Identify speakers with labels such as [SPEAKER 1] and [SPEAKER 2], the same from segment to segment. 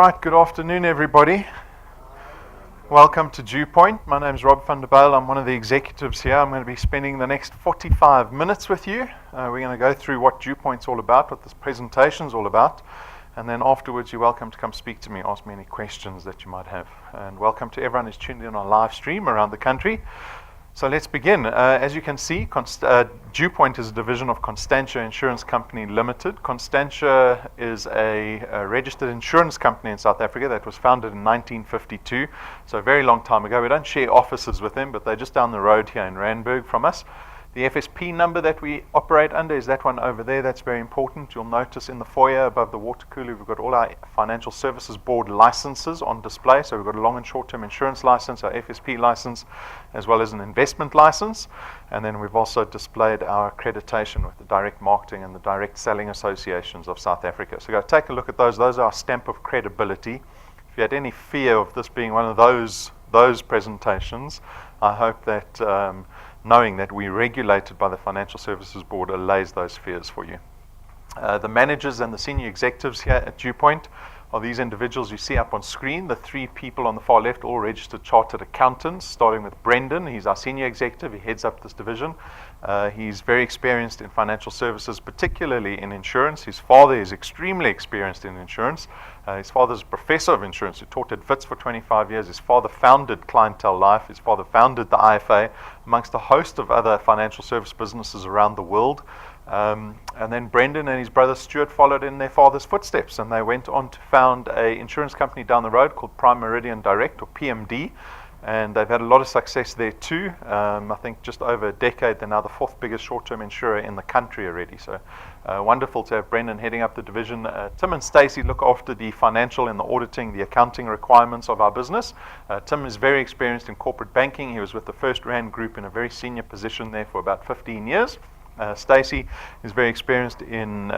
[SPEAKER 1] right, good afternoon everybody. Welcome to DuePoint. My name is Rob van der Bijl. I'm one of the executives here. I'm going to be spending the next 45 minutes with you. We're going to go through what DuePoint's all about, what this presentation's all about, and then afterwards you're welcome to come speak to me, ask me any questions that you might have. And welcome to everyone who's tuned in on live stream around the country. So let's begin. As you can see, DuePoint is a division of Constantia Insurance Company Limited. Constantia is a registered insurance company in South Africa that was founded in 1952, so a very long time ago. We don't share offices with them, but they're just down the road here in Randburg from us. The FSP number that we operate under is that one over there. That's very important. You'll notice in the foyer above the water cooler, we've got all our Financial Services Board licenses on display. So we've got a long and short-term insurance license, our FSP license, as well as an investment license. And then we've also displayed our accreditation with the Direct Marketing and the Direct Selling Associations of South Africa. So go take a look at those. Those are our stamp of credibility. If you had any fear of this being one of those presentations, I hope that knowing that we're regulated by the Financial Services Board allays those fears for you. The managers and the senior executives here at DuePoint are these individuals you see up on screen. The three people on the far left, all registered chartered accountants, starting with Brendan. He's our senior executive. He heads up this division. He's very experienced in financial services, particularly in insurance. His father is extremely experienced in insurance. His father's a professor of insurance who taught at Wits for 25 years. His father founded Clientele Life. His father founded the IFA, amongst a host of other financial service businesses around the world. And then Brendan and his brother Stuart followed in their father's footsteps, and they went on to found an insurance company down the road called Prime Meridian Direct, or PMD. And they've had a lot of success there too. I think just over a decade, they're now the fourth biggest short-term insurer in the country already. So wonderful to have Brendan heading up the division. Tim and Stacey look after the financial and the auditing, the accounting requirements of our business. Tim is very experienced in corporate banking. He was with the First Rand Group in a very senior position there for about 15 years. Stacey is very experienced in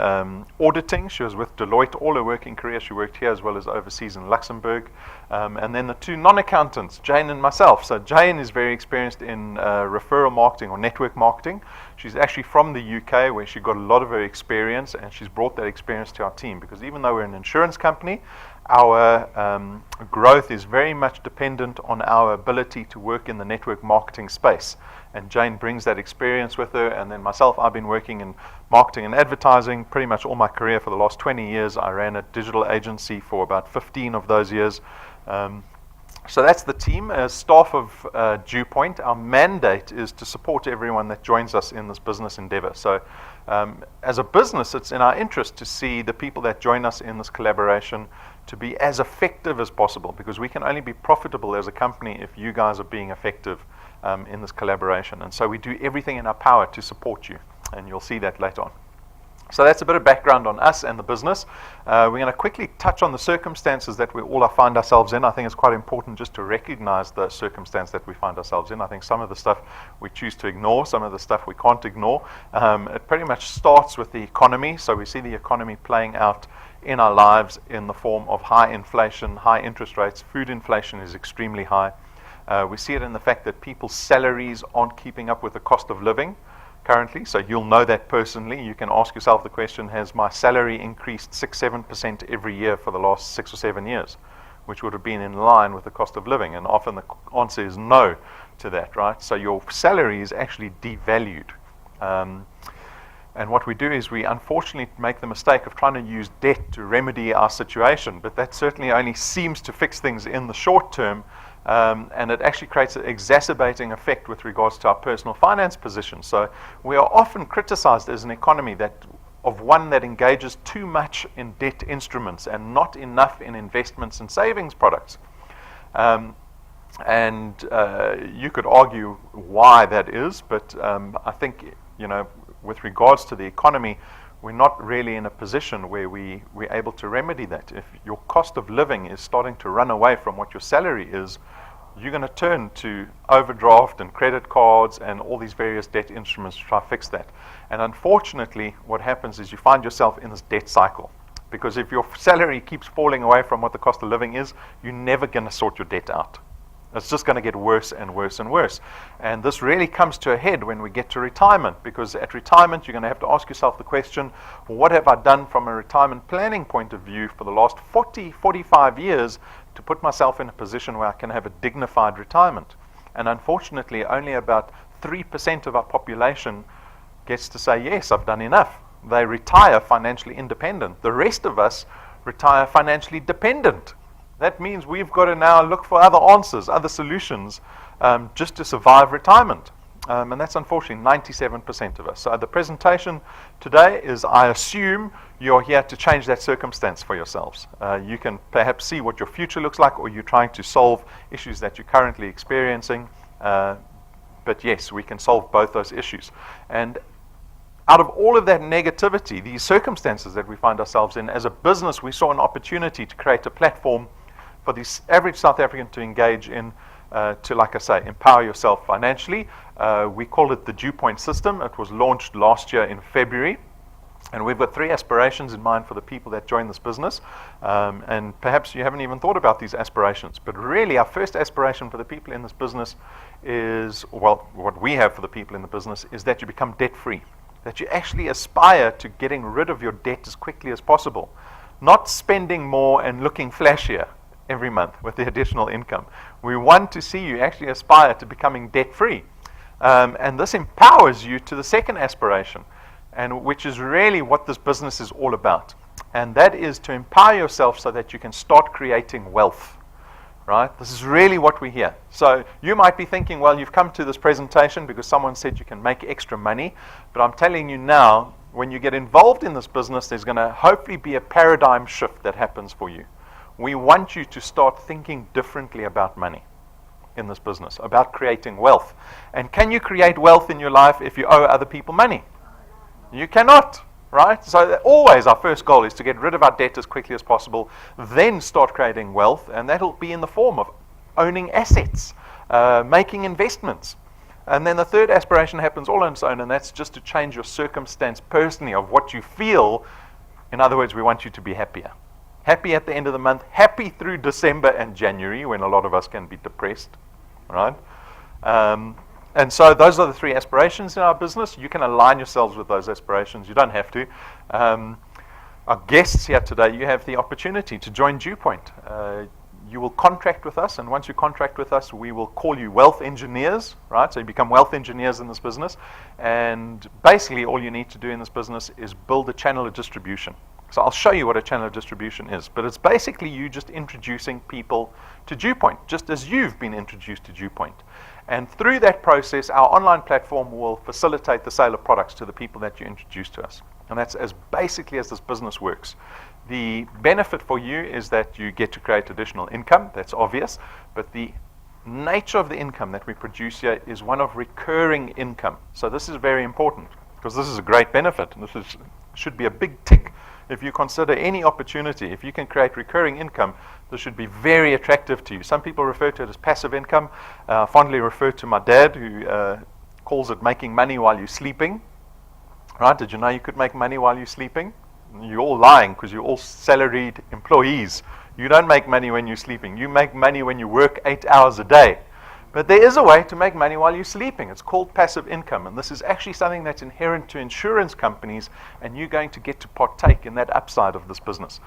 [SPEAKER 1] auditing. She was with Deloitte all her working career. She worked here as well as overseas in Luxembourg. And then the two non-accountants, Jane and myself. So Jane is very experienced in referral marketing or network marketing. She's actually from the UK, where she got a lot of her experience, and she's brought that experience to our team, because even though we're an insurance company, our growth is very much dependent on our ability to work in the network marketing space. And Jane brings that experience with her. And then myself, I've been working in marketing and advertising pretty much all my career for the last 20 years. I ran a digital agency for about 15 of those years. So that's the team. As staff of DuePoint, our mandate is to support everyone that joins us in this business endeavor. So as a business, it's in our interest to see the people that join us in this collaboration to be as effective as possible, because we can only be profitable as a company if you guys are being effective in this collaboration. And so we do everything in our power to support you, and you'll see that later on. So that's a bit of background on us and the business. We're going to quickly touch on the circumstances that we all find ourselves in. I think it's quite important just to recognize the circumstance that we find ourselves in. I think some of the stuff we choose to ignore, some of the stuff we can't ignore. It pretty much starts with the economy. So we see the economy playing out in our lives in the form of high inflation, high interest rates. Food inflation is extremely high. We see it in the fact that people's salaries aren't keeping up with the cost of living currently. So you'll know that personally. You can ask yourself the question, has my salary increased 6-7% every year for the last 6 or 7 years, which would have been in line with the cost of living? And often the answer is no to that, right? So your salary is actually devalued. And what we do is we unfortunately make the mistake of trying to use debt to remedy our situation, but that certainly only seems to fix things in the short term. And it actually creates an exacerbating effect with regards to our personal finance position. So we are often criticized as an economy that engages too much in debt instruments and not enough in investments and savings products. And you could argue why that is, but I think, with regards to the economy, we're not really in a position where we're able to remedy that. If your cost of living is starting to run away from what your salary is, you're going to turn to overdraft and credit cards and all these various debt instruments to try to fix that. And unfortunately, what happens is you find yourself in this debt cycle. Because if your salary keeps falling away from what the cost of living is, you're never going to sort your debt out. It's just going to get worse and worse and worse. And this really comes to a head when we get to retirement, because at retirement, you're going to have to ask yourself the question, what have I done from a retirement planning point of view for the last 40, 45 years to put myself in a position where I can have a dignified retirement? And unfortunately, only about 3% of our population gets to say, yes, I've done enough. They retire financially independent. The rest of us retire financially dependent. That means we've got to now look for other answers, other solutions, just to survive retirement. And that's unfortunately 97% of us. So the presentation today is, I assume you're here to change that circumstance for yourselves. You can perhaps see what your future looks like, or you're trying to solve issues that you're currently experiencing. But yes, we can solve both those issues. And out of all of that negativity, these circumstances that we find ourselves in, as a business, we saw an opportunity to create a platform for the average South African to engage in, to, like I say, empower yourself financially. We call it the DuePoint system. It was launched last year in February. And we've got 3 aspirations in mind for the people that join this business. And perhaps you haven't even thought about these aspirations. But really, our first aspiration for the people in this business is, well, what we have for the people in the business is that you become debt-free. That you actually aspire to getting rid of your debt as quickly as possible. Not spending more and looking flashier every month with the additional income. We want to see you actually aspire to becoming debt-free. And this empowers you to the second aspiration, and which is really what this business is all about. And that is to empower yourself so that you can start creating wealth. Right? This is really what we hear. So you might be thinking, well, you've come to this presentation because someone said you can make extra money. But I'm telling you now, when you get involved in this business, there's going to hopefully be a paradigm shift that happens for you. We want you to start thinking differently about money in this business, about creating wealth. And can you create wealth in your life if you owe other people money? You cannot. Right? So always our first goal is to get rid of our debt as quickly as possible, then start creating wealth, and that'll be in the form of owning assets, making investments. And then the third aspiration happens all on its own, and that's just to change your circumstance personally of what you feel. In other words, we want you to be happier. Happy at the end of the month, happy through December and January, when a lot of us can be depressed. Right? And so those are the 3 aspirations in our business. You can align yourselves with those aspirations. You don't have to. Our guests here today, you have the opportunity to join DuePoint. You will contract with us, and once you contract with us, we will call you wealth engineers, right? So you become wealth engineers in this business. And basically all you need to do in this business is build a channel of distribution. So I'll show you what a channel of distribution is. But it's basically you just introducing people to DuePoint, just as you've been introduced to DuePoint. And through that process, our online platform will facilitate the sale of products to the people that you introduce to us. And that's as basically as this business works. The benefit for you is that you get to create additional income. That's obvious. But the nature of the income that we produce here is one of recurring income. So this is very important, because this is a great benefit. And this should be a big tick. If you consider any opportunity, if you can create recurring income, this should be very attractive to you. Some people refer to it as passive income. Fondly refer to my dad, who calls it making money while you're sleeping. Right? Did you know you could make money while you're sleeping? You're all lying, because you're all salaried employees. You don't make money when you're sleeping. You make money when you work 8 hours a day. But there is a way to make money while you're sleeping. It's called passive income. And this is actually something that's inherent to insurance companies, and you're going to get to partake in that upside of this business.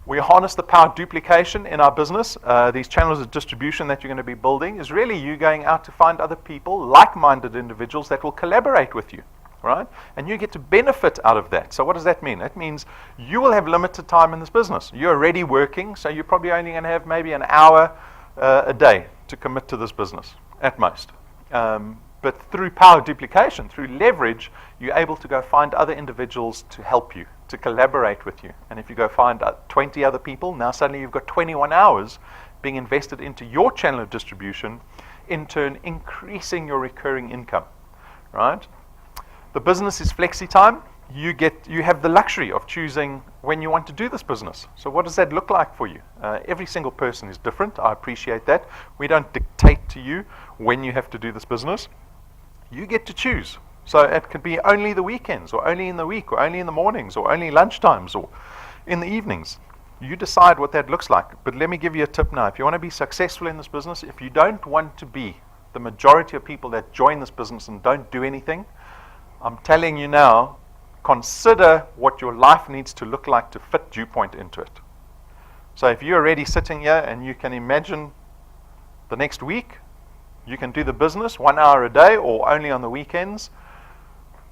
[SPEAKER 1] We harness the power of duplication in our business. These channels of distribution that you're going to be building is really you going out to find other people, like-minded individuals that will collaborate with you. Right? And you get to benefit out of that. So what does that mean? That means you will have limited time in this business. You're already working, so you're probably only going to have maybe an hour a day to commit to this business, at most. But through power duplication, through leverage, you're able to go find other individuals to help you, to collaborate with you. And if you go find 20 other people, now suddenly you've got 21 hours being invested into your channel of distribution, in turn increasing your recurring income. Right? The business is flexi time. You have the luxury of choosing when you want to do this business. So what does that look like for you? Every single person is different. I appreciate that. We don't dictate to you when you have to do this business. You get to choose. So it could be only the weekends, or only in the week, or only in the mornings, or only lunchtimes, or in the evenings. You decide what that looks like. But let me give you a tip now. If you want to be successful in this business, if you don't want to be the majority of people that join this business and don't do anything, I'm telling you now, consider what your life needs to look like to fit DuePoint into it. So if you're already sitting here and you can imagine the next week, you can do the business 1 hour a day or only on the weekends,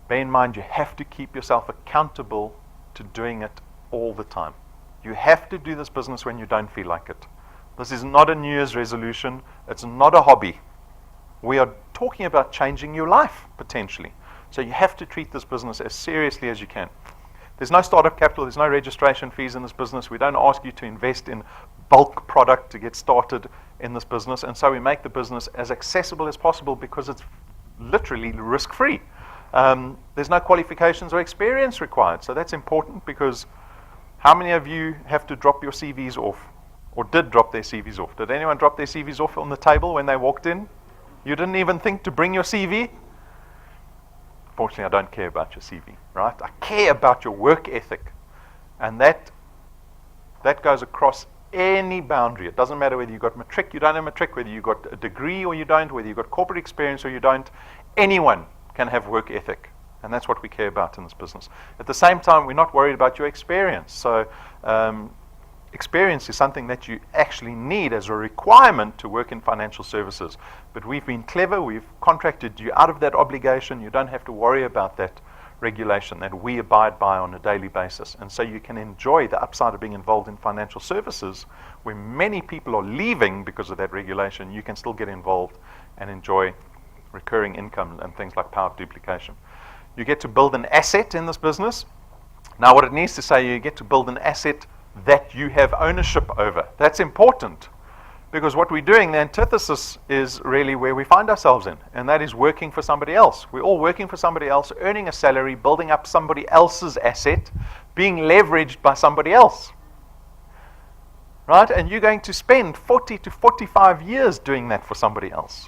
[SPEAKER 1] bear in mind you have to keep yourself accountable to doing it all the time. You have to do this business when you don't feel like it. This is not a New Year's resolution. It's not a hobby. We are talking about changing your life, potentially. So you have to treat this business as seriously as you can. There's no startup capital. There's no registration fees in this business. We don't ask you to invest in bulk product to get started in this business. And so we make the business as accessible as possible because it's literally risk-free. There's no qualifications or experience required. So that's important because how many of you have to drop your CVs off or did drop their CVs off? Did anyone drop their CVs off on the table when they walked in? You didn't even think to bring your CV? Fortunately, I don't care about your CV, right? I care about your work ethic. And that goes across any boundary. It doesn't matter whether you got matric, you don't have matric, whether you got a degree or you don't, whether you got corporate experience or you don't. Anyone can have work ethic. And that's what we care about in this business. At the same time, we're not worried about your experience. So experience is something that you actually need as a requirement to work in financial services. But we've been clever. We've contracted you out of that obligation. You don't have to worry about that regulation that we abide by on a daily basis. And so you can enjoy the upside of being involved in financial services where many people are leaving because of that regulation. You can still get involved and enjoy recurring income and things like power of duplication. You get to build an asset in this business. Now what it needs to say, you get to build an asset that you have ownership over. That's important because what we're doing, the antithesis is really where we find ourselves in, and that is working for somebody else. We're all working for somebody else, earning a salary, building up somebody else's asset, being leveraged by somebody else. Right? And you're going to spend 40 to 45 years doing that for somebody else,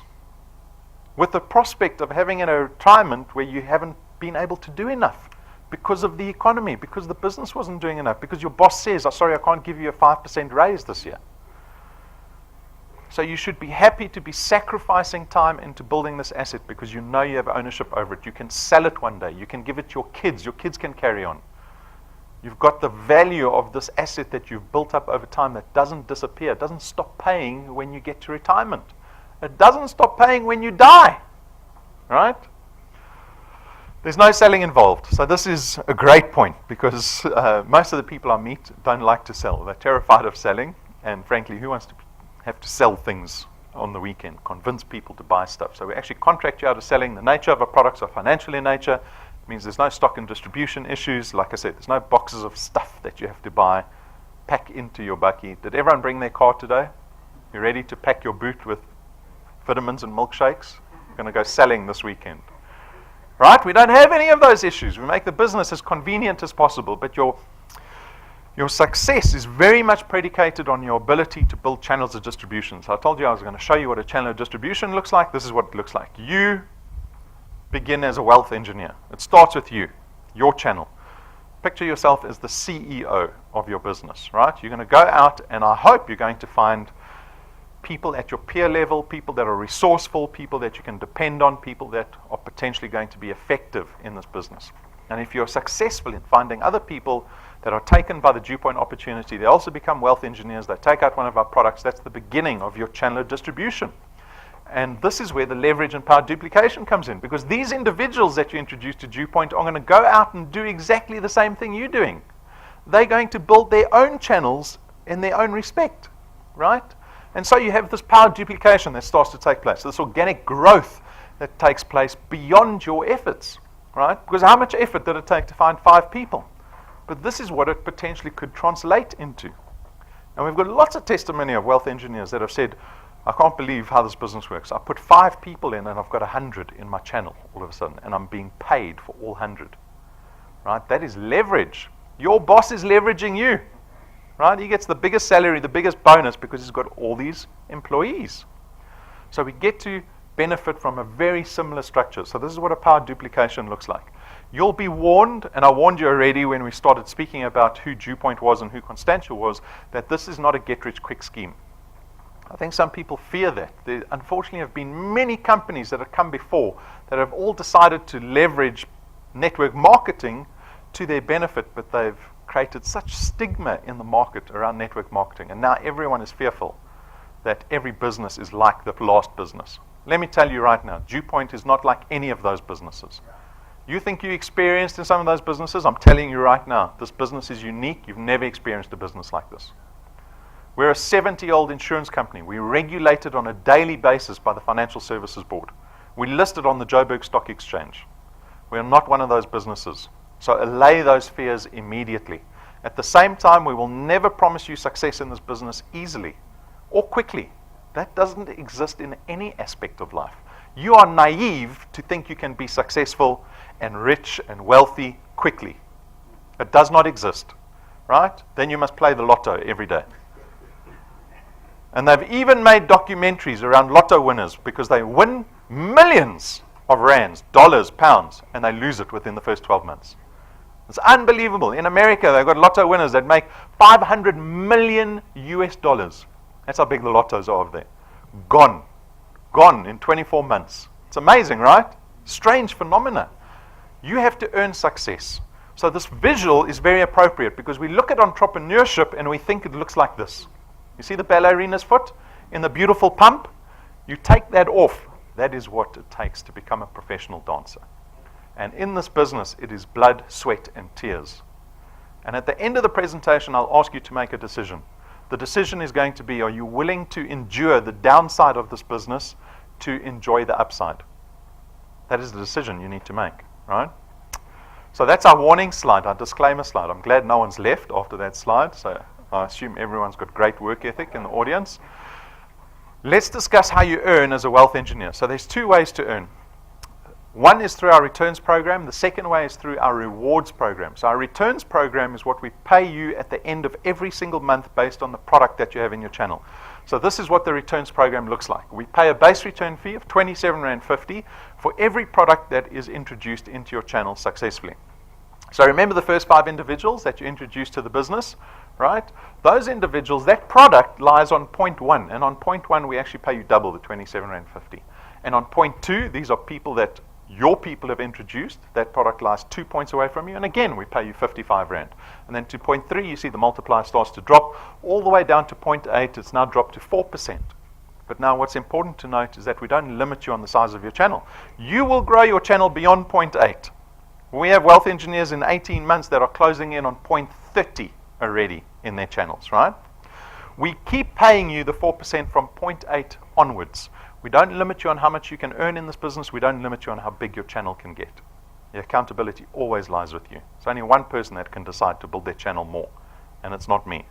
[SPEAKER 1] with the prospect of having a retirement where you haven't been able to do enough because of the economy, because the business wasn't doing enough, because your boss says, "Oh, sorry, I can't give you a 5% raise this year." So you should be happy to be sacrificing time into building this asset because you know you have ownership over it. You can sell it one day. You can give it to your kids. Your kids can carry on. You've got the value of this asset that you've built up over time that doesn't disappear. It doesn't stop paying when you get to retirement. It doesn't stop paying when you die. Right? There's no selling involved. So this is a great point because most of the people I meet don't like to sell. They're terrified of selling. And frankly, who wants to have to sell things on the weekend, convince people to buy stuff? So we actually contract you out of selling. The nature of our products are financial in nature. It means there's no stock and distribution issues. Like I said, there's no boxes of stuff that you have to buy, pack into your bucky. Did everyone bring their car today? You ready to pack your boot with vitamins and milkshakes? We're going to go selling this weekend. Right? We don't have any of those issues. We make the business as convenient as possible, but your success is very much predicated on your ability to build channels of distribution. So I told you I was going to show you what a channel of distribution looks like. This is what it looks like. You begin as a wealth engineer. It starts with you, your channel. Picture yourself as the CEO of your business, right? You're going to go out, and I hope you're going to find people at your peer level, people that are resourceful, people that you can depend on, people that are potentially going to be effective in this business. And if you're successful in finding other people that are taken by the DuePoint opportunity, they also become wealth engineers, they take out one of our products, that's the beginning of your channel of distribution. And this is where the leverage and power duplication comes in, because these individuals that you introduce to DuePoint are going to go out and do exactly the same thing you're doing. They're going to build their own channels in their own respect, right? And so you have this power duplication that starts to take place, this organic growth that takes place beyond your efforts, right? Because how much effort did it take to find 5 people? But this is what it potentially could translate into. And we've got lots of testimony of wealth engineers that have said, I can't believe how this business works. I put 5 people in and I've got 100 in my channel all of a sudden, and I'm being paid for all 100. Right? That is leverage. Your boss is leveraging you. Right? He gets the biggest salary, the biggest bonus because he's got all these employees. So we get to benefit from a very similar structure. So this is what a power duplication looks like. You'll be warned, and I warned you already when we started speaking about who DuePoint was and who Constantia was, that this is not a get-rich-quick scheme. I think some people fear that. There unfortunately have been many companies that have come before that have all decided to leverage network marketing to their benefit, but they've created such stigma in the market around network marketing, and now everyone is fearful that every business is like the last business. Let me tell you right now, DuePoint is not like any of those businesses. You think you experienced in some of those businesses? I'm telling you right now, this business is unique. You've never experienced a business like this. We're a 70-year-old insurance company. We're regulated on a daily basis by the Financial Services Board. We're listed on the Joburg Stock Exchange. We are not one of those businesses. So allay those fears immediately. At the same time, we will never promise you success in this business easily or quickly. That doesn't exist in any aspect of life. You are naive to think you can be successful and rich and wealthy quickly. It does not exist, right? Then you must play the lotto every day. And they've even made documentaries around lotto winners because they win millions of rands, dollars, pounds, and they lose it within the first 12 months. It's unbelievable. In America, they've got lotto winners that make 500 million US dollars. That's how big the lottos are over there. Gone in 24 months. It's amazing, right? Strange phenomena. You have to earn success. So this visual is very appropriate because we look at entrepreneurship and we think it looks like this. You see the ballerina's foot in the beautiful pump? You take that off. That is what it takes to become a professional dancer. And in this business, it is blood, sweat, and tears. And at the end of the presentation, I'll ask you to make a decision. The decision is going to be, are you willing to endure the downside of this business to enjoy the upside? That is the decision you need to make, right? So that's our warning slide, our disclaimer slide. I'm glad no one's left after that slide, so I assume everyone's got great work ethic in the audience. Let's discuss how you earn as a wealth engineer. So there's two ways to earn. One is through our returns program. The second way is through our rewards program. So our returns program is what we pay you at the end of every single month based on the product that you have in your channel. So this is what the returns program looks like. We pay a base return fee of R27.50 for every product that is introduced into your channel successfully. So remember the first 5 individuals that you introduced to the business, right? Those individuals, that product lies on point 1. And on point 1, we actually pay you double the R27.50. And on point 2, these are people that your people have introduced. That product lies 2 points away from you. And again, we pay you R55. And then to point 3, you see the multiplier starts to drop all the way down to point 8. It's now dropped to 4%. But now what's important to note is that we don't limit you on the size of your channel. You will grow your channel beyond point 8. We have wealth engineers in 18 months that are closing in on point 30 already in their channels, right? We keep paying you the 4% from point 8 onwards. We don't limit you on how much you can earn in this business. We don't limit you on how big your channel can get. The accountability always lies with you. It's only one person that can decide to build their channel more, and it's not me.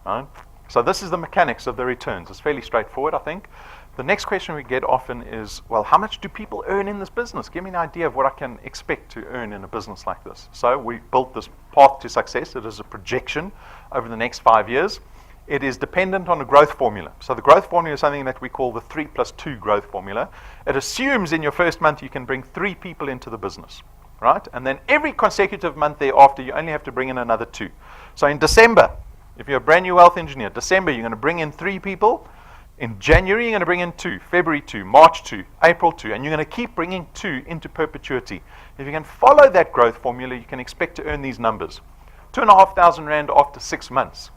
[SPEAKER 1] Right? So this is the mechanics of the returns. It's fairly straightforward, I think. The next question we get often is, well, how much do people earn in this business? Give me an idea of what I can expect to earn in a business like this. So we built this path to success. It is a projection over the next 5 years. It is dependent on a growth formula. So the growth formula is something that we call the 3+2 growth formula. It assumes in your first month you can bring 3 people into the business, right? And then every consecutive month thereafter, you only have to bring in another 2. So in December, if you're a brand new wealth engineer, December, you're going to bring in 3 people. In January, you're going to bring in 2, February 2, March 2, April 2, and you're going to keep bringing 2 into perpetuity. If you can follow that growth formula, you can expect to earn these numbers. R2,500 after 6 months.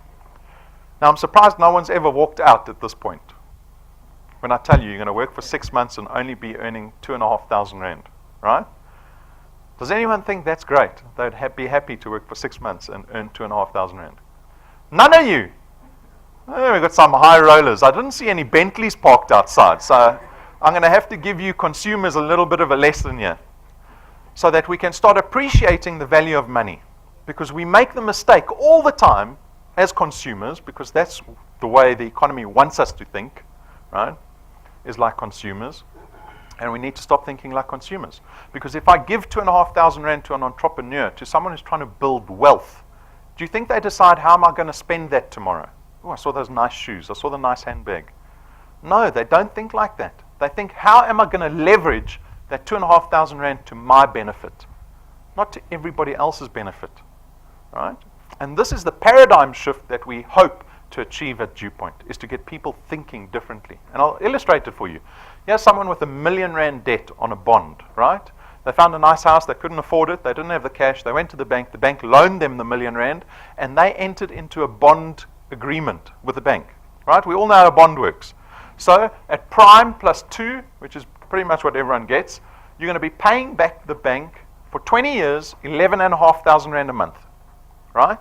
[SPEAKER 1] Now, I'm surprised no one's ever walked out at this point. When I tell you, you're going to work for 6 months and only be earning R2,500, right? Does anyone think that's great? They'd be happy to work for 6 months and earn R2,500. None of you. Oh, we've got some high rollers. I didn't see any Bentleys parked outside, so I'm going to have to give you consumers a little bit of a lesson here so that we can start appreciating the value of money. Because we make the mistake all the time as consumers, because that's the way the economy wants us to think, right, is like consumers. And we need to stop thinking like consumers. Because if I give R2,500 to an entrepreneur, to someone who's trying to build wealth, do you think they decide, how am I going to spend that tomorrow? Oh, I saw those nice shoes. I saw the nice handbag. No, they don't think like that. They think, how am I going to leverage that R2,500 to my benefit? not to everybody else's benefit, right? And this is the paradigm shift that we hope to achieve at DuePoint, is to get people thinking differently. And I'll illustrate it for you. Here's someone with R1 million debt on a bond, right? They found a nice house, they couldn't afford it, they didn't have the cash, they went to the bank loaned them the R1 million, and they entered into a bond agreement with the bank, right? We all know how a bond works. So at prime plus 2, which is pretty much what everyone gets, you're going to be paying back the bank for 20 years, 11,500 rand a month, right?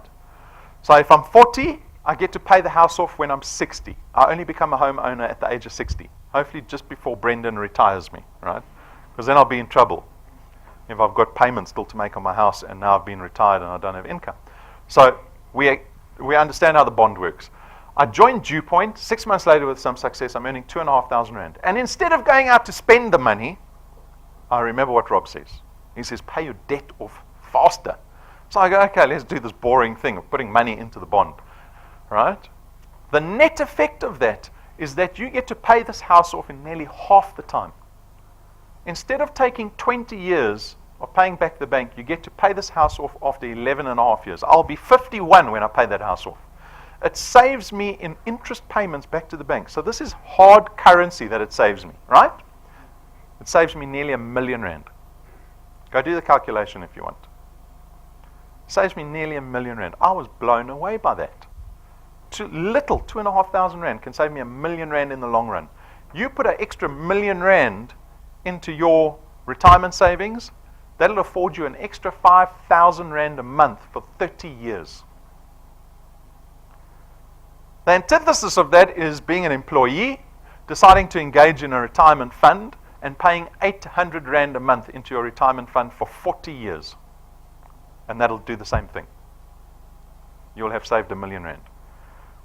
[SPEAKER 1] So if I'm 40, I get to pay the house off when I'm 60. I only become a homeowner at the age of 60, hopefully just before Brendan retires me, right? Because then I'll be in trouble if I've got payments still to make on my house and now I've been retired and I don't have income. So we understand how the bond works. I joined DuePoint. 6 months later with some success, I'm earning 2,500 rand. And instead of going out to spend the money, I remember what Rob says. He says, pay your debt off faster. So I go, okay, let's do this boring thing of putting money into the bond, right? The net effect of that is that you get to pay this house off in nearly half the time. Instead of taking 20 years of paying back the bank, you get to pay this house off after 11 and a half years. I'll be 51 when I pay that house off. It saves me in interest payments back to the bank. So this is hard currency that it saves me, right? It saves me nearly R1 million. Go do the calculation if you want. It saves me nearly R1 million. I was blown away by that. Too little, 2,500 rand can save me R1 million in the long run. You put an extra R1 million into your retirement savings, that'll afford you an extra 5,000 rand a month for 30 years. The antithesis of that is being an employee, deciding to engage in a retirement fund, and paying 800 rand a month into your retirement fund for 40 years. And that'll do the same thing. You'll have saved R1 million.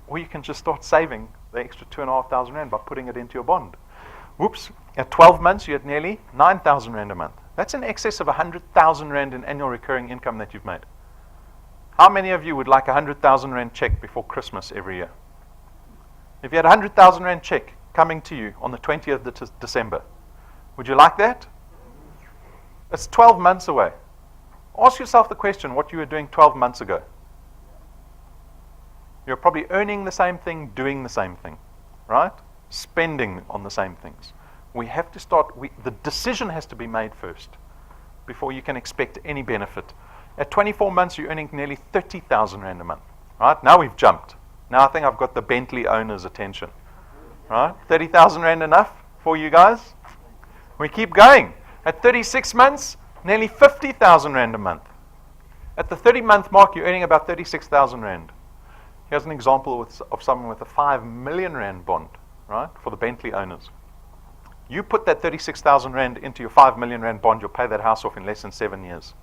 [SPEAKER 1] Or you can just start saving the extra 2,500 rand by putting it into your bond. Whoops, at 12 months, you're at nearly 9,000 rand a month. That's in excess of 100,000 rand in annual recurring income that you've made. How many of you would like a 100,000 rand check before Christmas every year? If you had a 100,000 rand check coming to you on the 20th of December, would you like that? It's 12 months away. Ask yourself the question, what you were doing 12 months ago. You're probably earning the same thing, doing the same thing, right? Spending on the same things. We have to start, the decision has to be made first before you can expect any benefit. At 24 months, you're earning nearly 30,000 rand a month, right? Now we've jumped. Now I think I've got the Bentley owner's attention, right? 30,000 rand enough for you guys? We keep going. At 36 months, nearly 50,000 rand a month. At the 30-month mark, you're earning about 36,000 rand. Here's an example of someone with a 5 million rand bond, right, for the Bentley owners. You put that 36,000 rand into your 5 million rand bond, you'll pay that house off in less than 7 years.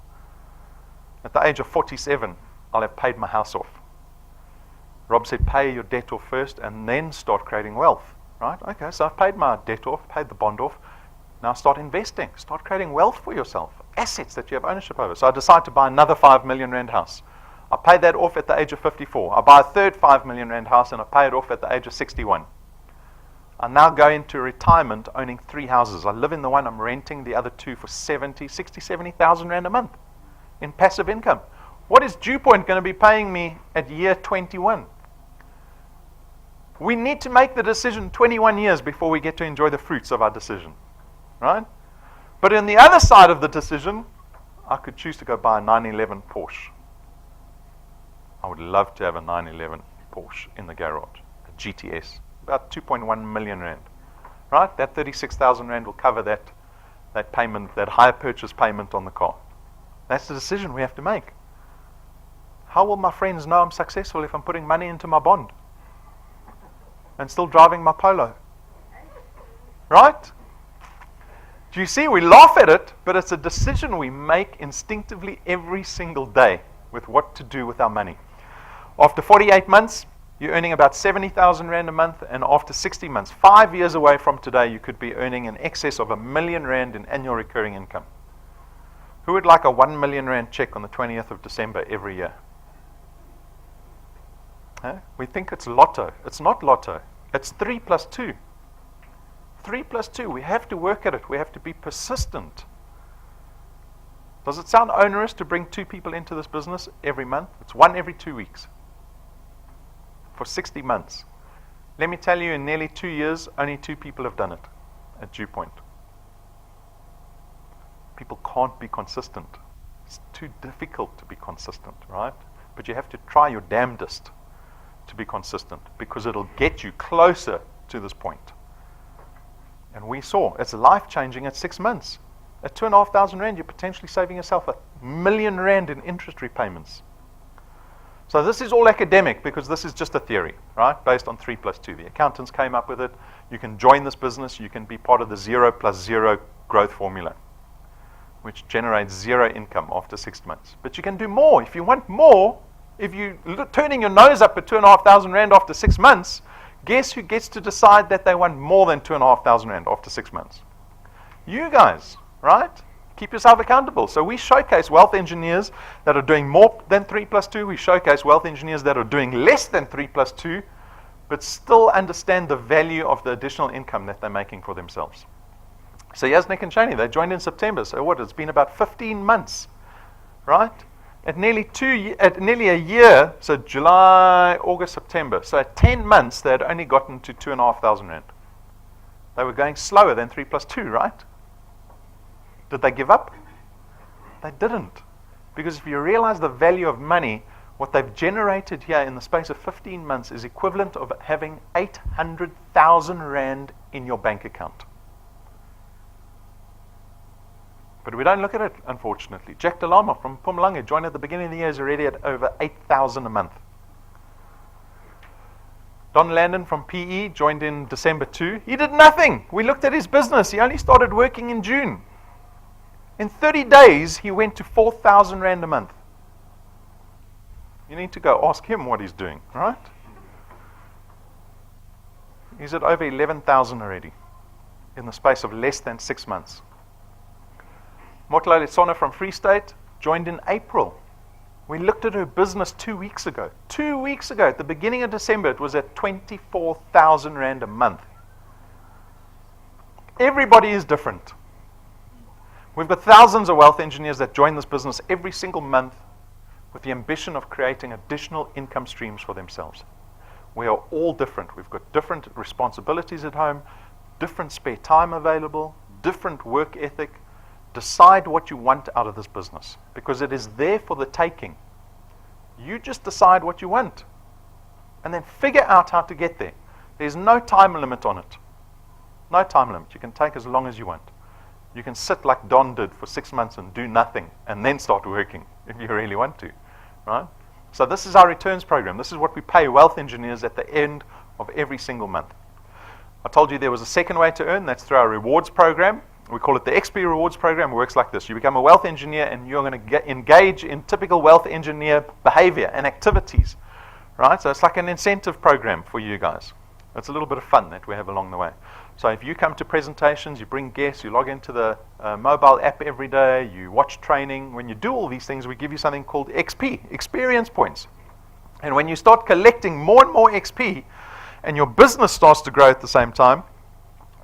[SPEAKER 1] At the age of 47, I'll have paid my house off. Rob said, pay your debt off first and then start creating wealth, right? Okay, so I've paid my debt off, paid the bond off. Now start investing, start creating wealth for yourself, assets that you have ownership over. So I decide to buy another 5 million rand house. I pay that off at the age of 54. I buy a third 5 million rand house and I pay it off at the age of 61. I now go into retirement owning 3 houses. I live in the one, I'm renting the other 2 for 70,000 rand a month in passive income. What is DuePoint going to be paying me at year 21? We need to make the decision 21 years before we get to enjoy the fruits of our decision, right? But on the other side of the decision, I could choose to go buy a 911 Porsche. I would love to have a 911 Porsche in the garage, a GTS, about 2.1 million rand, right? That 36,000 rand will cover that payment, that higher purchase payment on the car. That's the decision we have to make. How will my friends know I'm successful if I'm putting money into my bond and still driving my Polo? Right? Do you see? We laugh at it, but it's a decision we make instinctively every single day with what to do with our money. After 48 months, you're earning about 70,000 rand a month, and after 60 months, 5 years away from today, you could be earning in excess of 1 million rand in annual recurring income. Who would like a 1 million rand check on the 20th of December every year? Huh? We think it's lotto. It's not lotto. It's 3 plus 2. 3 plus 2. We have to work at it. We have to be persistent. Does it sound onerous to bring 2 people into this business every month? It's 1 every 2 weeks for 60 months. Let me tell you, in nearly 2 years, only 2 people have done it at DuePoint. People can't be consistent. It's too difficult to be consistent, right? But you have to try your damnedest to be consistent, because it'll get you closer to this point. And we saw it's life-changing at 6 months. At 2,500 rand, you're potentially saving yourself R1,000,000 in interest repayments. So this is all academic, because this is just a theory, right? Based on 3 plus 2. The accountants came up with it. You can join this business. You can be part of the 0 plus 0 growth formula, which generates 0 income after 6 months. But you can do more. If you want more, if you're turning your nose up at 2,500 rand after 6 months, guess who gets to decide that they want more than 2,500 rand after 6 months? You guys, right? Keep yourself accountable. So we showcase wealth engineers that are doing more than 3 plus 2. We showcase wealth engineers that are doing less than 3 plus 2, but still understand the value of the additional income that they're making for themselves. So here's Nick and Shani. They joined in September. So what? It's been about 15 months, right? At nearly a year, so July, August, September. So at 10 months, they had only gotten to 2,500 rand. They were going slower than 3 plus 2, right? Did they give up? They didn't. Because if you realize the value of money, what they've generated here in the space of 15 months is equivalent of having 800,000 rand in your bank account. But we don't look at it, unfortunately. Jack Delama from Mpumalanga joined at the beginning of the year, is already at over 8,000 a month. Don Landon from PE joined in December 2. He did nothing. We looked at his business. He only started working in June. In 30 days, he went to 4,000 rand a month. You need to go ask him what he's doing, right? He's at over 11,000 already in the space of less than 6 months. Motla Letsona from Free State joined in April. We looked at her business 2 weeks ago. 2 weeks ago, at the beginning of December, it was at 24,000 rand a month. Everybody is different. We've got thousands of wealth engineers that join this business every single month with the ambition of creating additional income streams for themselves. We are all different. We've got different responsibilities at home, different spare time available, different work ethic. Decide what you want out of this business, because it is there for the taking. You just decide what you want and then figure out how to get there. There's no time limit on it. No time limit. You can take as long as you want. You can sit like Don did for 6 months and do nothing and then start working if you really want to, right? So this is our returns program. This is what we pay wealth engineers at the end of every single month. I told you there was a second way to earn. That's through our rewards program. We call it the XP Rewards Program. It works like this. You become a wealth engineer and you're going to engage in typical wealth engineer behavior and activities, right? So it's like an incentive program for you guys. It's a little bit of fun that we have along the way. So if you come to presentations, you bring guests, you log into the mobile app every day, you watch training. When you do all these things, we give you something called XP, experience points. And when you start collecting more and more XP and your business starts to grow at the same time,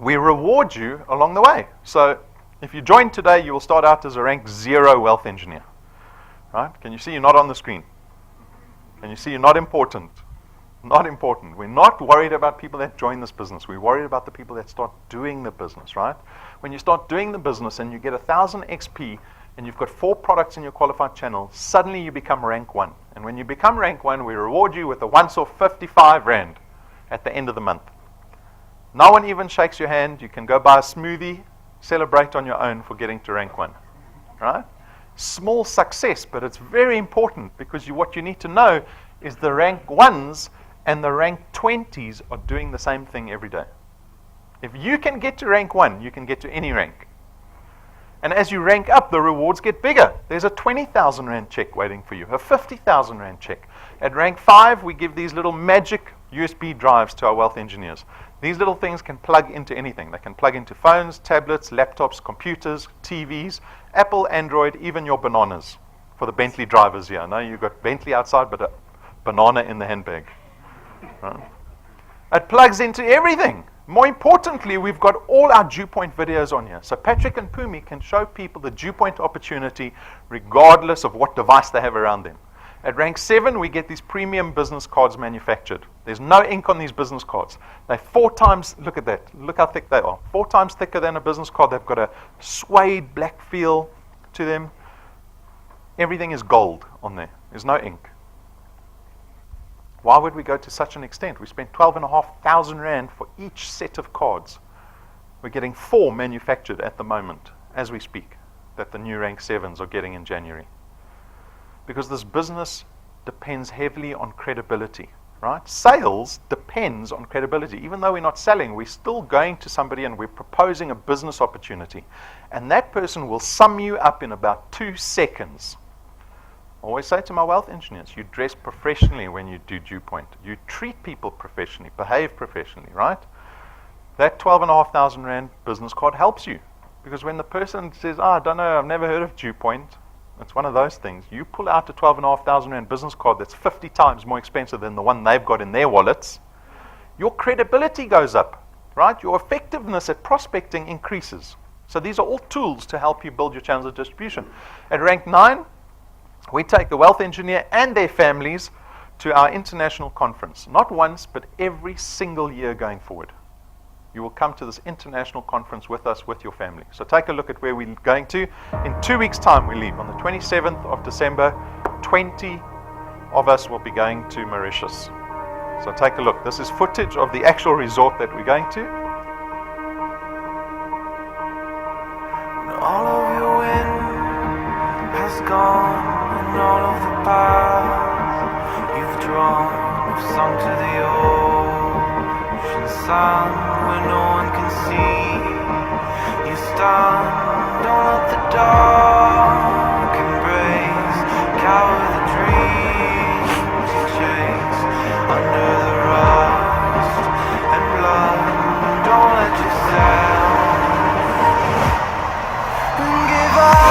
[SPEAKER 1] we reward you along the way. So if you join today, you will start out as a rank 0 wealth engineer. Right? Can you see you're not on the screen? Can you see you're not important? Not important. We're not worried about people that join this business. We're worried about the people that start doing the business, right? When you start doing the business and you get 1,000 XP and you've got 4 products in your qualified channel, suddenly you become rank 1. And when you become rank 1, we reward you with a once-off 55 rand at the end of the month. No one even shakes your hand. You can go buy a smoothie, celebrate on your own for getting to rank 1, right? Small success, but it's very important, because what you need to know is the rank 1s and the rank 20s are doing the same thing every day. If you can get to rank 1, you can get to any rank. And as you rank up, the rewards get bigger. There's a 20,000 rand check waiting for you, a 50,000 rand check. At rank 5, we give these little magic USB drives to our wealth engineers. These little things can plug into anything. They can plug into phones, tablets, laptops, computers, TVs, Apple, Android, even your bananas. For the Bentley drivers here. I know you've got Bentley outside, but a banana in the handbag. Right? It plugs into everything. More importantly, we've got all our DuePoint videos on here. So Patrick and Pumi can show people the DuePoint opportunity regardless of what device they have around them. At rank 7, we get these premium business cards manufactured. There's no ink on these business cards. They're 4 times, look at that, look how thick they are. 4 times thicker than a business card. They've got a suede black feel to them. Everything is gold on there. There's no ink. Why would we go to such an extent? We spent 12,500 Rand for each set of cards. We're getting 4 manufactured at the moment, as we speak, that the new rank 7s are getting in January. Because this business depends heavily on credibility, right? Sales depends on credibility. Even though we're not selling, we're still going to somebody and we're proposing a business opportunity. And that person will sum you up in about 2 seconds. I always say to my wealth engineers, you dress professionally when you do DuePoint. You treat people professionally, behave professionally, right? That 12,500 Rand business card helps you. Because when the person says, I don't know, I've never heard of DuePoint, it's one of those things. You pull out a 12,500 Rand business card that's 50 times more expensive than the one they've got in their wallets, your credibility goes up, right? Your effectiveness at prospecting increases. So these are all tools to help you build your channels of distribution. At rank 9, we take the wealth engineer and their families to our international conference. Not once, but every single year going forward. You will come to this international conference with us, with your family. So take a look at where we're going to. In 2 weeks' time, we leave. On the 27th of December, 20 of us will be going to Mauritius. So take a look. This is footage of the actual resort that we're going to.
[SPEAKER 2] All of your wind has gone. And all of the paths you've drawn have sunk to the ocean sun where no one can see. You stand on at the dark embrace, cower the dreams you chase under the rust and blood. Don't let yourself give up.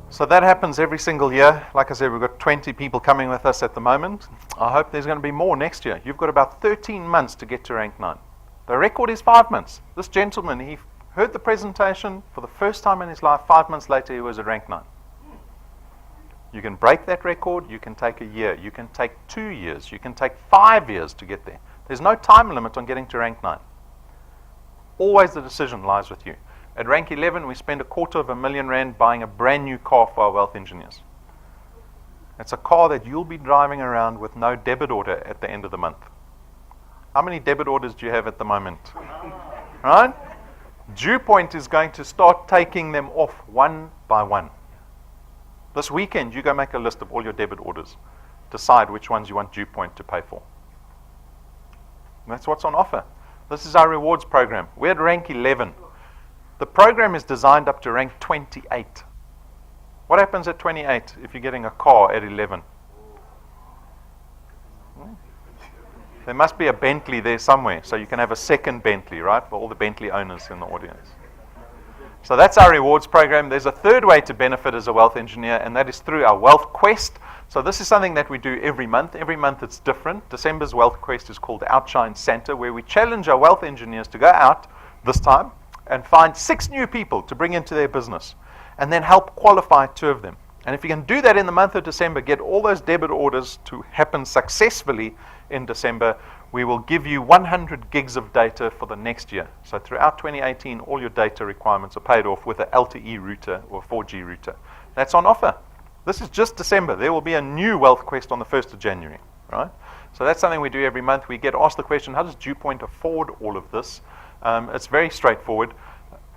[SPEAKER 1] So that happens every single year. Like I said, we've got 20 people coming with us at the moment. I hope there's going to be more next year. You've got about 13 months to get to rank 9. The record is 5 months. This gentleman, he heard the presentation for the first time in his life. 5 months later, he was at rank 9. You can break that record. You can take a year. You can take 2 years. You can take 5 years to get there. There's no time limit on getting to rank 9. Always the decision lies with you. At rank 11, we spend R250,000 buying a brand new car for our wealth engineers. It's a car that you'll be driving around with no debit order at the end of the month. How many debit orders do you have at the moment? Right? DuePoint is going to start taking them off one by one. This weekend, you go make a list of all your debit orders. Decide which ones you want DuePoint to pay for. And that's what's on offer. This is our rewards program. We're at rank 11. The program is designed up to rank 28. What happens at 28 if you're getting a car at 11? There must be a Bentley there somewhere, so you can have a second Bentley, right, for all the Bentley owners in the audience. So that's our rewards program. There's a third way to benefit as a wealth engineer, and that is through our Wealth Quest. So this is something that we do every month. Every month it's different. December's Wealth Quest is called Outshine Santa, where we challenge our wealth engineers to go out this time and find 6 new people to bring into their business, and then help qualify 2 of them. And if you can do that in the month of December, get all those debit orders to happen successfully in December, we will give you 100 gigs of data for the next year. So throughout 2018, all your data requirements are paid off with an LTE router or 4G router. That's on offer. This is just December. There will be a new Wealth Quest on the 1st of January, right? So that's something we do every month. We get asked the question, how does DuePoint afford all of this? It's very straightforward.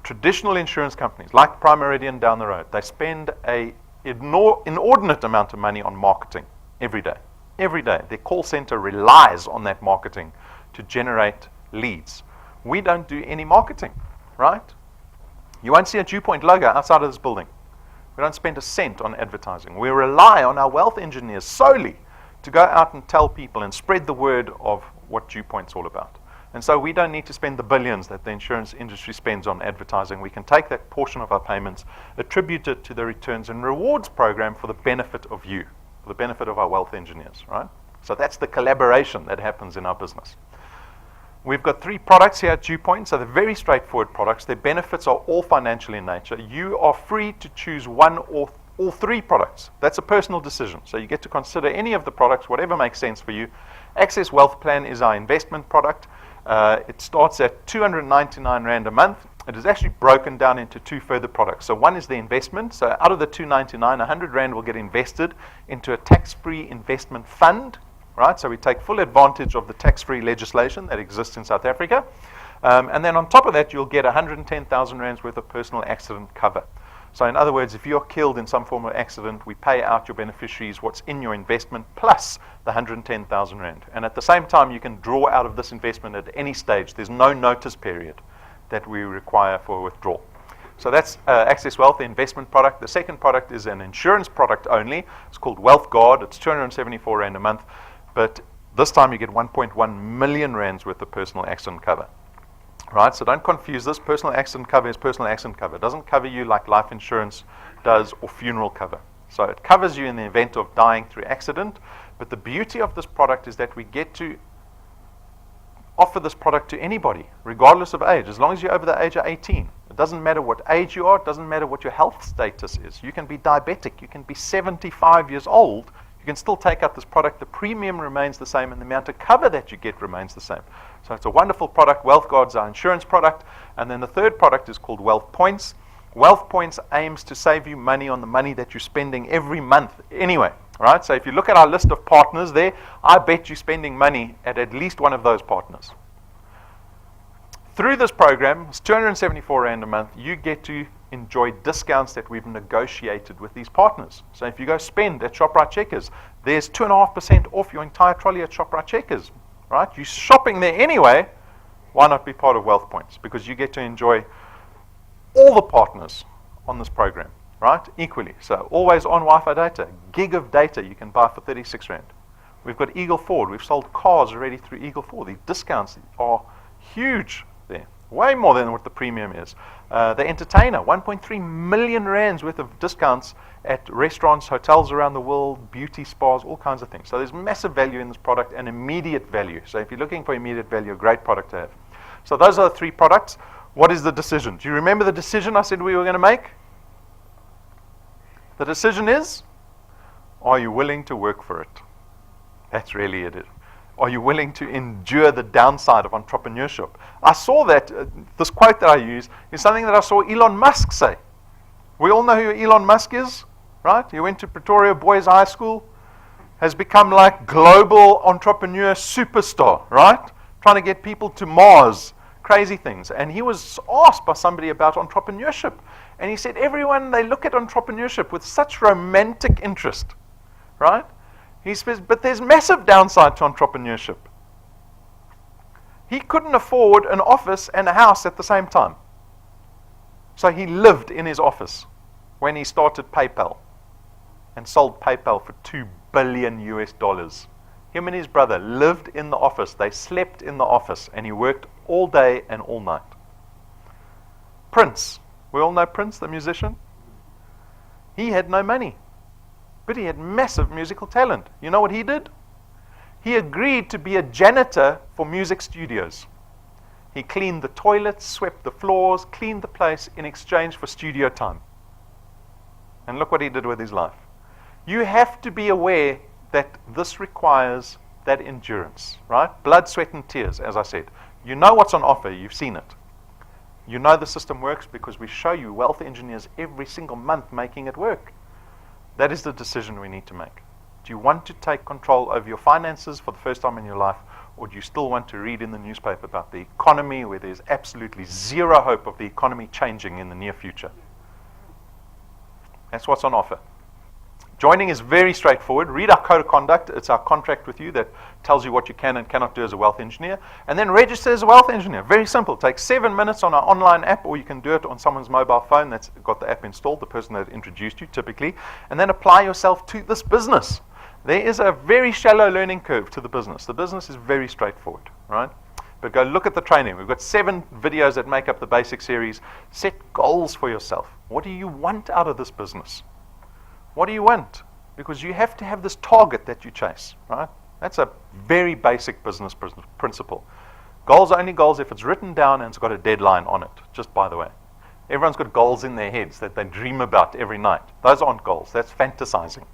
[SPEAKER 1] Traditional insurance companies, like Prime Meridian down the road, they spend an inordinate amount of money on marketing every day. Every day. Their call center relies on that marketing to generate leads. We don't do any marketing, right? You won't see a DuePoint logo outside of this building. We don't spend a cent on advertising. We rely on our wealth engineers solely to go out and tell people and spread the word of what DuePoint's all about. And so we don't need to spend the billions that the insurance industry spends on advertising. We can take that portion of our payments, attribute it to the returns and rewards program for the benefit of you, for the benefit of our wealth engineers, right? So that's the collaboration that happens in our business. We've got 3 products here at DuePoint, so they're very straightforward products. Their benefits are all financial in nature. You are free to choose one or all 3 products. That's a personal decision. So you get to consider any of the products, whatever makes sense for you. Access Wealth Plan is our investment product. It starts at 299 Rand a month. It is actually broken down into 2 further products. So one is the investment. So out of the 299, 100 Rand will get invested into a tax-free investment fund, right? So we take full advantage of the tax-free legislation that exists in South Africa. And then on top of that, you'll get 110,000 Rands worth of personal accident cover. So in other words, if you're killed in some form of accident, we pay out your beneficiaries what's in your investment plus the 110,000 Rand. And at the same time, you can draw out of this investment at any stage. There's no notice period that we require for withdrawal. So that's Access Wealth, the investment product. The second product is an insurance product only. It's called Wealth Guard. It's 274 Rand a month. But this time you get 1.1 million Rands worth of personal accident cover. Right, so don't confuse this. Personal accident cover is personal accident cover. It doesn't cover you like life insurance does or funeral cover. So it covers you in the event of dying through accident. But the beauty of this product is that we get to offer this product to anybody, regardless of age, as long as you're over the age of 18. It doesn't matter what age you are. It doesn't matter what your health status is. You can be diabetic. You can be 75 years old. You can still take out this product. The premium remains the same and the amount of cover that you get remains the same. So it's a wonderful product. Wealth Guard's our insurance product. And then the third product is called Wealth Points. Wealth Points aims to save you money on the money that you're spending every month anyway. Right? So if you look at our list of partners there, I bet you're spending money at least one of those partners. Through this program, it's 274 Rand a month, you get to enjoy discounts that we've negotiated with these partners. So if you go spend at Shoprite Checkers, there's 2.5% off your entire trolley at Shoprite Checkers. Right? You're shopping there anyway. Why not be part of Wealth Points? Because you get to enjoy all the partners on this program, right? Equally. So always on Wi-Fi data, gig of data you can buy for 36 Rand. We've got Eagle Ford. We've sold cars already through Eagle Ford. These discounts are huge there. Way more than what the premium is. The Entertainer, 1.3 million Rands worth of discounts at restaurants, hotels around the world, beauty spas, all kinds of things. So there's massive value in this product and immediate value. So if you're looking for immediate value, a great product to have. So those are the 3 products. What is the decision? Do you remember the decision I said we were going to make? The decision is, are you willing to work for it? That's really it. Are you willing to endure the downside of entrepreneurship? I saw that, this quote that I use is something that I saw Elon Musk say. We all know who Elon Musk is, right? He went to Pretoria Boys High School, has become like global entrepreneur superstar, right? Trying to get people to Mars, crazy things. And he was asked by somebody about entrepreneurship. And he said, everyone, they look at entrepreneurship with such romantic interest, right? He says, but there's massive downside to entrepreneurship. He couldn't afford an office and a house at the same time. So he lived in his office when he started PayPal and sold PayPal for $2 billion US. Him and his brother lived in the office. They slept in the office, and he worked all day and all night. Prince. We all know Prince, the musician. He had no money, but he had massive musical talent. You know what he did? He agreed to be a janitor for music studios. He cleaned the toilets, swept the floors, cleaned the place in exchange for studio time. And look what he did with his life. You have to be aware that this requires that endurance, right? Blood, sweat, and tears, as I said. You know what's on offer. You've seen it. You know the system works because we show you wealth engineers every single month making it work. That is the decision we need to make. Do you want to take control over your finances for the first time in your life, or do you still want to read in the newspaper about the economy where there's absolutely zero hope of the economy changing in the near future? That's what's on offer. Joining is very straightforward. Read our code of conduct. It's our contract with you that tells you what you can and cannot do as a wealth engineer. And then register as a wealth engineer. Very simple. It takes 7 minutes on our online app, or you can do it on someone's mobile phone that's got the app installed, the person that introduced you typically. And then apply yourself to this business. There is a very shallow learning curve to the business. The business is very straightforward, right? But go look at the training. We've got 7 videos that make up the basic series. Set goals for yourself. What do you want out of this business? What do you want? Because you have to have this target that you chase, right? That's a very basic business principle. Goals are only goals if it's written down and it's got a deadline on it, just by the way. Everyone's got goals in their heads that they dream about every night. Those aren't goals. That's fantasizing.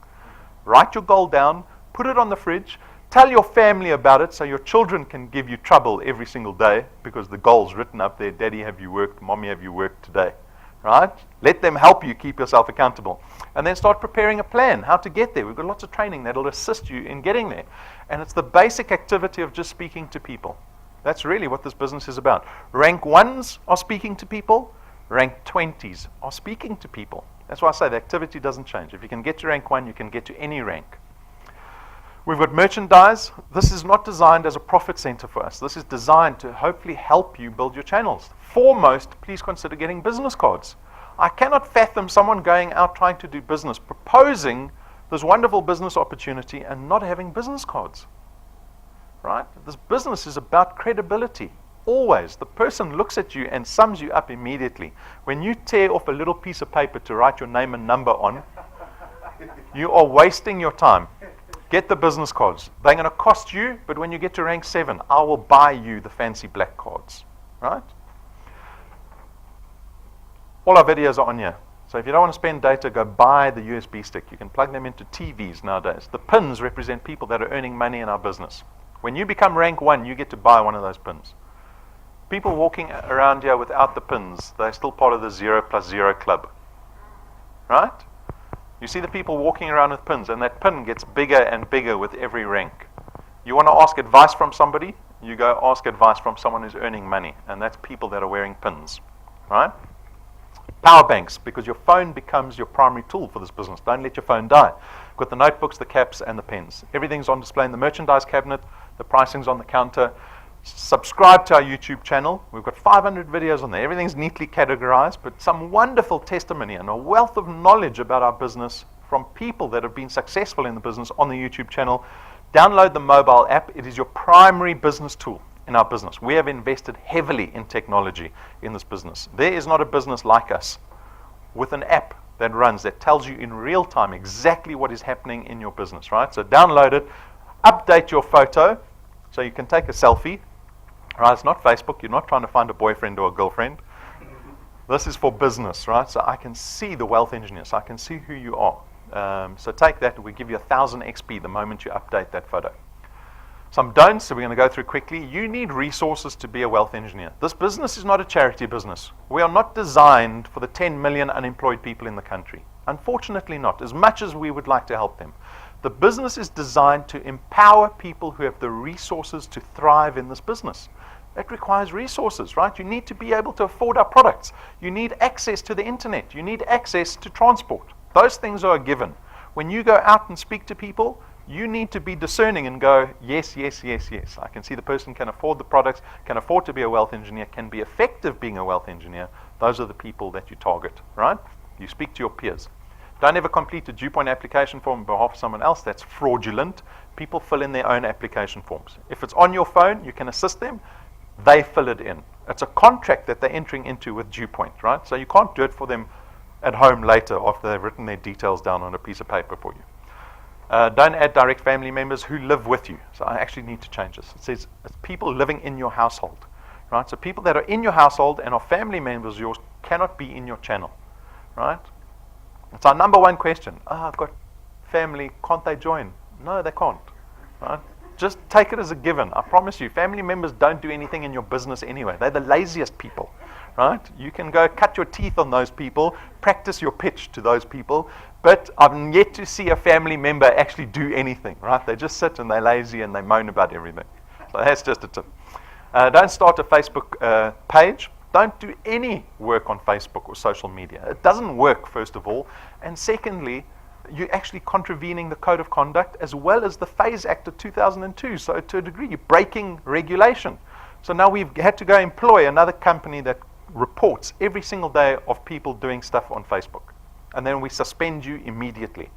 [SPEAKER 1] Write your goal down, put it on the fridge, tell your family about it so your children can give you trouble every single day because the goal's written up there. Daddy, have you worked? Mommy, have you worked today? Right? Let them help you keep yourself accountable. And then start preparing a plan, how to get there. We've got lots of training that will assist you in getting there. And it's the basic activity of just speaking to people. That's really what this business is about. Rank 1s are speaking to people. Rank 20s are speaking to people. That's why I say the activity doesn't change. If you can get to rank 1, you can get to any rank. We've got merchandise. This is not designed as a profit center for us. This is designed to hopefully help you build your channels. Foremost, please consider getting business cards. I cannot fathom someone going out trying to do business, proposing this wonderful business opportunity and not having business cards. Right? This business is about credibility. Always. The person looks at you and sums you up immediately. When you tear off a little piece of paper to write your name and number on, you are wasting your time. Get the business cards. They're going to cost you, but when you get to rank 7, I will buy you the fancy black cards. Right? All our videos are on here. So if you don't want to spend data, go buy the USB stick. You can plug them into TVs nowadays. The pins represent people that are earning money in our business. When you become rank 1, you get to buy one of those pins. People walking around here without the pins, they're still part of the 0+0 club. Right? You see the people walking around with pins, and that pin gets bigger and bigger with every rank. You want to ask advice from somebody, you go ask advice from someone who's earning money, and that's people that are wearing pins. Right? Power banks, because your phone becomes your primary tool for this business. Don't let your phone die. Got the notebooks, the caps, and the pens. Everything's on display in the merchandise cabinet. The pricing's on the counter. Subscribe to our YouTube channel. We've got 500 videos on there. Everything's neatly categorized, but some wonderful testimony and a wealth of knowledge about our business from people that have been successful in the business on the YouTube channel. Download the mobile app. It is your primary business tool in our business. We have invested heavily in technology in this business. There is not a business like us with an app that runs, that tells you in real time exactly what is happening in your business, right? So download it, update your photo so you can take a selfie. Right, it's not Facebook. You're not trying to find a boyfriend or a girlfriend. This is for business, right? So I can see the wealth engineer. So I can see who you are. So take that. We give you 1,000 XP the moment you update that photo. Some don'ts, so we're going to go through quickly. You need resources to be a wealth engineer. This business is not a charity business. We are not designed for the 10 million unemployed people in the country. Unfortunately not, as much as we would like to help them. The business is designed to empower people who have the resources to thrive in this business. That requires resources, right? You need to be able to afford our products. You need access to the internet. You need access to transport. Those things are a given. When you go out and speak to people, you need to be discerning and go, yes, yes, yes, yes. I can see the person can afford the products, can afford to be a wealth engineer, can be effective being a wealth engineer. Those are the people that you target, right? You speak to your peers. Don't ever complete a DuePoint application form on behalf of someone else. That's fraudulent. People fill in their own application forms. If it's on your phone, you can assist them. They fill it in. It's a contract that they're entering into with DuePoint, right? So you can't do it for them at home later after they've written their details down on a piece of paper for you. Don't add direct family members who live with you. So I actually need to change this. It says it's people living in your household, right? So people that are in your household and are family members of yours cannot be in your channel, right? It's our number one question. I've got family, can't they join? No, they can't, right? Just take it as a given. I promise you, family members don't do anything in your business anyway. They're the laziest people, right? You can go cut your teeth on those people, practice your pitch to those people, but I've yet to see a family member actually do anything, right? They just sit and they're lazy and they moan about everything. So that's just a tip. Don't start a Facebook page. Don't do any work on Facebook or social media. It doesn't work, first of all. And secondly, you're actually contravening the Code of Conduct as well as the Phase Act of 2002. So to a degree, you're breaking regulation. So now we've had to go employ another company that reports every single day of people doing stuff on Facebook. And then we suspend you immediately.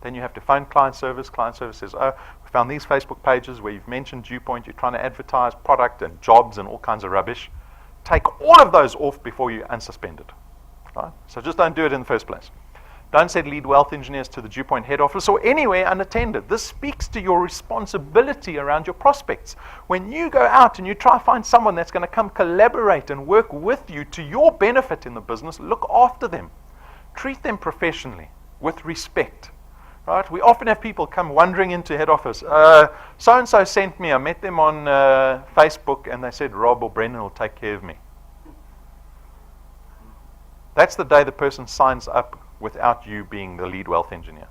[SPEAKER 1] Then you have to phone client service. Client service says, oh, we found these Facebook pages where you've mentioned DuePoint. You're trying to advertise product and jobs and all kinds of rubbish. Take all of those off before you unsuspend it. Right? So just don't do it in the first place. Don't send lead wealth engineers to the DuePoint head office or anywhere unattended. This speaks to your responsibility around your prospects. When you go out and you try to find someone that's going to come collaborate and work with you to your benefit in the business, look after them. Treat them professionally, with respect. Right? We often have people come wandering into head office. So-and-so sent me. I met them on Facebook and they said Rob or Brendan will take care of me. That's the day the person signs up without you being the lead wealth engineer.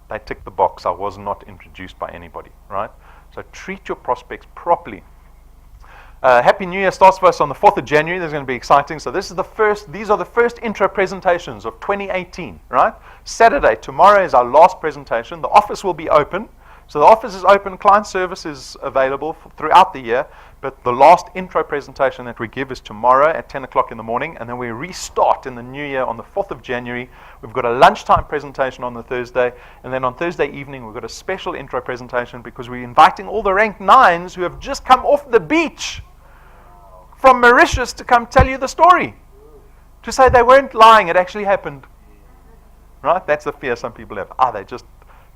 [SPEAKER 1] They tick the box. I was not introduced by anybody. Right? So treat your prospects properly. Happy New Year starts for us on the 4th of January. This is going to be exciting. So these are the first intro presentations of 2018, right? Saturday, tomorrow is our last presentation. The office will be open. So the office is open. Client service is available throughout the year. But the last intro presentation that we give is tomorrow at 10 o'clock in the morning. And then we restart in the new year on the 4th of January. We've got a lunchtime presentation on the Thursday. And then on Thursday evening, we've got a special intro presentation because we're inviting all the rank 9s who have just come off the beach from Mauritius to come tell you the story. To say they weren't lying, it actually happened. Right? That's the fear some people have.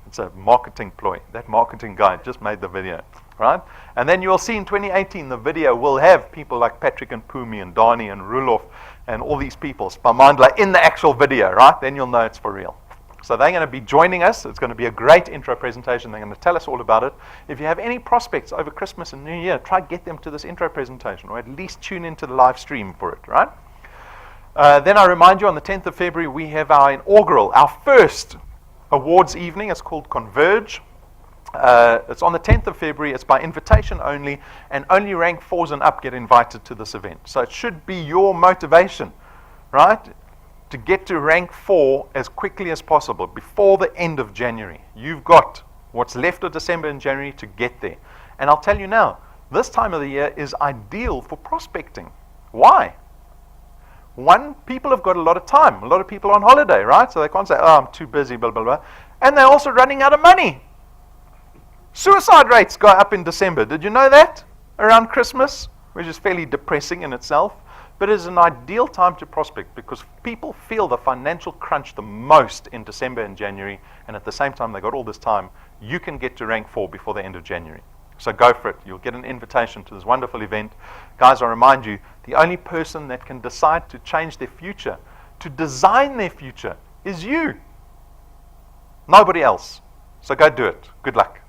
[SPEAKER 1] It's a marketing ploy. That marketing guy just made the video. Right? And then you'll see in 2018, the video will have people like Patrick and Pumi and Dani and Rulof and all these people, Spamandla, in the actual video, right? Then you'll know it's for real. So they're going to be joining us. It's going to be a great intro presentation. They're going to tell us all about it. If you have any prospects over Christmas and New Year, try to get them to this intro presentation or at least tune into the live stream for it, right? Then I remind you on the 10th of February, we have our inaugural, our first awards evening. It's called Converge. It's on the 10th of February. It's by invitation only, and only rank 4s and up get invited to this event. So it should be your motivation, right? To get to rank 4 as quickly as possible before the end of January. You've got what's left of December and January to get there. And I'll tell you now, this time of the year is ideal for prospecting. Why? One, people have got a lot of time. A lot of people are on holiday, right? So they can't say, oh, I'm too busy, blah, blah, blah. And they're also running out of money. Suicide rates go up in December. Did you know that? Around Christmas, which is fairly depressing in itself. But it is an ideal time to prospect because people feel the financial crunch the most in December and January, and at the same time, they've got all this time. You can get to rank 4 before the end of January. So go for it. You'll get an invitation to this wonderful event. Guys, I remind you, the only person that can decide to change their future, to design their future, is you. Nobody else. So go do it. Good luck.